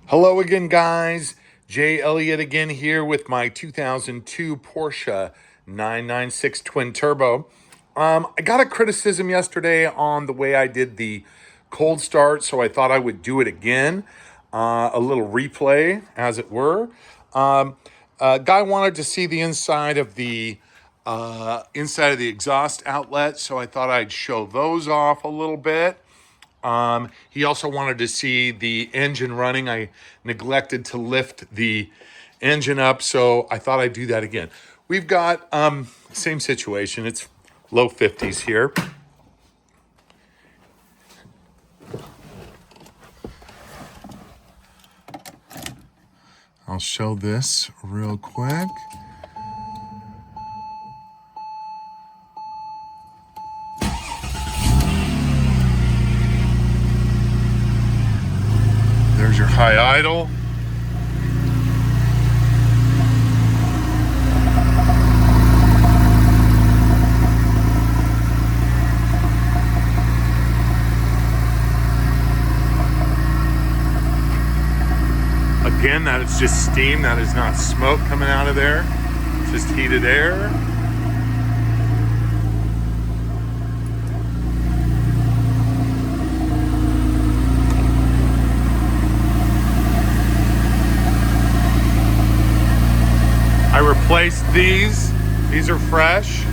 Hello again, guys. Jay Elliott again here with my 2002 Porsche 996 Twin Turbo. I got a criticism yesterday on the way I did the cold start, so I thought I would do it again. A little replay, as it were. Guy wanted to see the inside of the exhaust outlet, so I thought I'd show those off a little bit. He also wanted to see the engine running. I neglected to lift the engine up, so I thought I'd do that again. We've got same situation. It's low 50s here. I'll show this real quick. There's your high idle. Again, that is just steam. That is not smoke coming out of there. It's just heated air. I replaced these. These are fresh.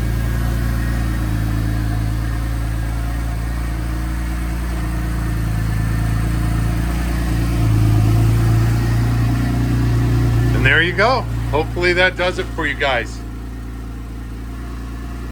And there you go. Hopefully that does it for you guys.